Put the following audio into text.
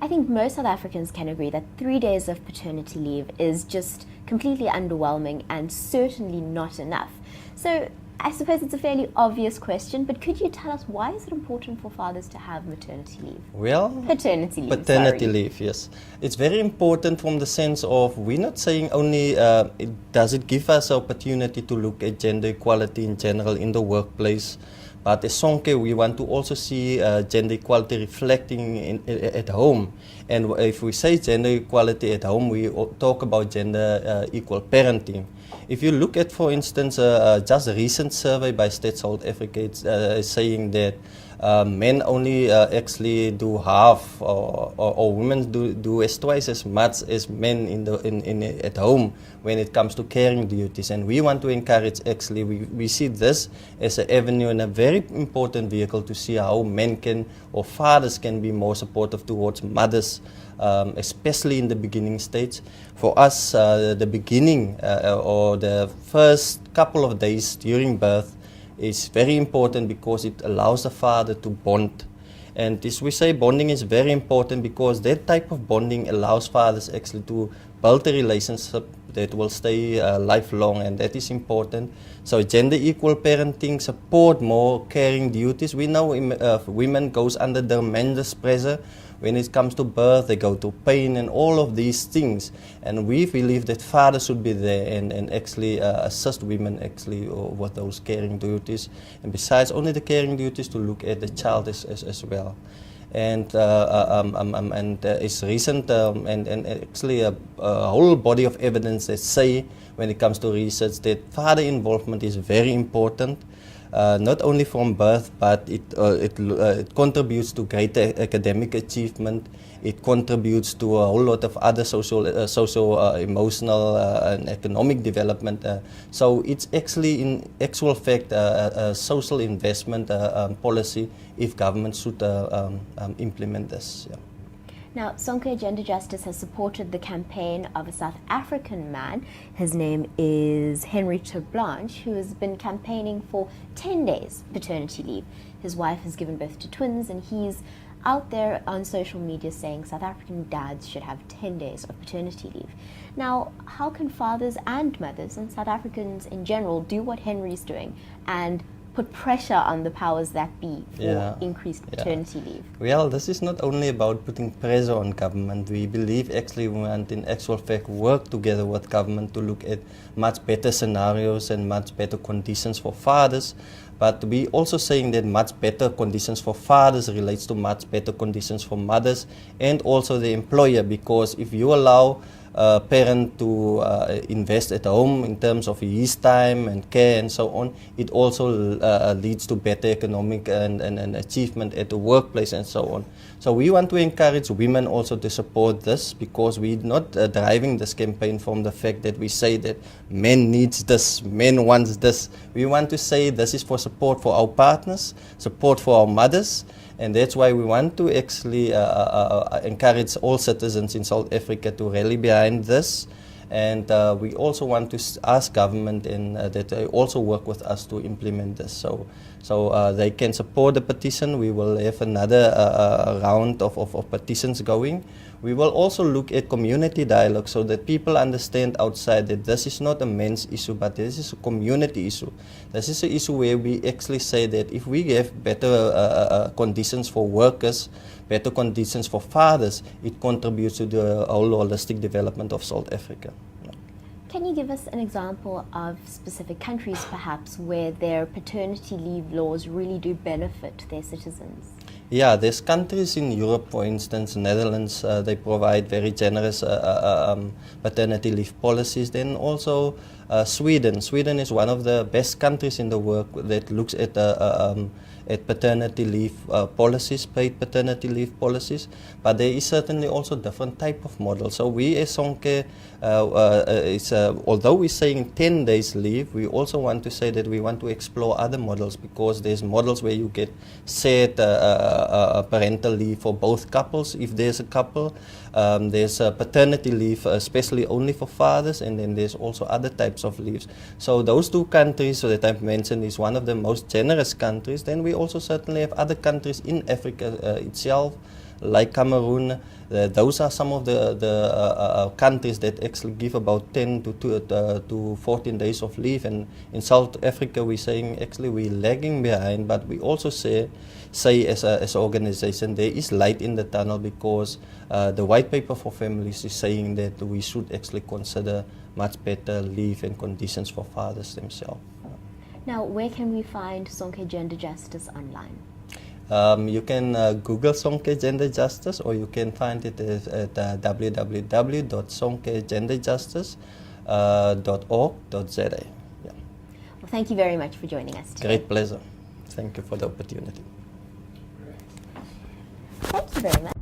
think most South Africans can agree that 3 days of paternity leave is just completely underwhelming and certainly not enough. So I suppose it's a fairly obvious question, but could you tell us why is it important for fathers to have maternity leave? Well, paternity leave. Paternity leave, yes. It's very important from the sense of we're not saying only does it give us opportunity to look at gender equality in general in the workplace, but as Sonke, we want to also see gender equality reflecting at home. And if we say gender equality at home, we talk about gender equal parenting. If you look at, for instance, just a recent survey by State South Africa, it's saying that men only actually do half, or women do as twice as much as men at home when it comes to caring duties. And we want to encourage, actually, we see this as an avenue and a very important vehicle to see how men can, or fathers can be more supportive towards mothers, especially in the beginning stage. For us, the beginning or the first couple of days during birth is very important because it allows the father to bond. And as we say, bonding is very important because that type of bonding allows fathers actually to build a relationship that will stay lifelong, and that is important. So gender equal parenting, support more caring duties. We know women goes under tremendous pressure when it comes to birth. They go to pain and all of these things, and we believe that fathers should be there and actually assist women actually with those caring duties, and besides only the caring duties, to look at the child as well. And it's recent and actually a whole body of evidence that say, when it comes to research, that father involvement is very important. Not only from birth, but it contributes to greater academic achievement. It contributes to a whole lot of other social, emotional, and economic development. So it's actually, in actual fact, a social investment policy if government should implement this. Yeah. Now, Sonke Gender Justice has supported the campaign of a South African man. His name is Henry Blanche, who has been campaigning for 10 days paternity leave. His wife has given birth to twins, and he's out there on social media saying South African dads should have 10 days of paternity leave. Now, how can fathers and mothers and South Africans in general do what Henry's doing and put pressure on the powers that be for increased paternity leave? Well, this is not only about putting pressure on government. We believe actually we want, in actual fact, work together with government to look at much better scenarios and much better conditions for fathers. But we also saying that much better conditions for fathers relates to much better conditions for mothers and also the employer, because if you allow a parent to invest at home in terms of his time and care and so on, it also leads to better economic and achievement at the workplace and so on. So we want to encourage women also to support this, because we're not driving this campaign from the fact that we say that men needs this, men wants this. We want to say this is for support for our partners, support for our mothers. And that's why we want to actually encourage all citizens in South Africa to rally behind this. And we also want to ask government that they also work with us to implement this. So they can support the petition. We will have another round of petitions going. We will also look at community dialogue so that people understand outside that this is not a men's issue, but this is a community issue. This is an issue where we actually say that if we have better conditions for workers, better conditions for fathers, it contributes to the whole holistic development of South Africa. Can you give us an example of specific countries, perhaps, where their paternity leave laws really do benefit their citizens? Yeah, there's countries in Europe, for instance, Netherlands, they provide very generous paternity leave policies. Then also Sweden. Sweden is one of the best countries in the world that looks at paternity leave policies, paid paternity leave policies. But there is certainly also different type of models. So we as Sonke, although we're saying 10 days leave, we also want to say that we want to explore other models, because there's models where you get set parental leave for both couples, if there's a couple. There's paternity leave especially only for fathers, and then there's also other types of leaves. So those two countries that I've mentioned is one of the most generous countries. Then we also certainly have other countries in Africa itself, like Cameroon. Those are some of the countries that actually give about 10 to 14 days of leave. And in South Africa, we're saying actually we're lagging behind, but we also say as an organization there is light in the tunnel, because the white paper for families is saying that we should actually consider much better leave and conditions for fathers themselves. Now, where can we find Sonke Gender Justice online? You can Google Sonke Gender Justice, or you can find it at www.sonkegenderjustice.org.za. Yeah. Well, thank you very much for joining us today. Great pleasure. Thank you for the opportunity. Thank you very much.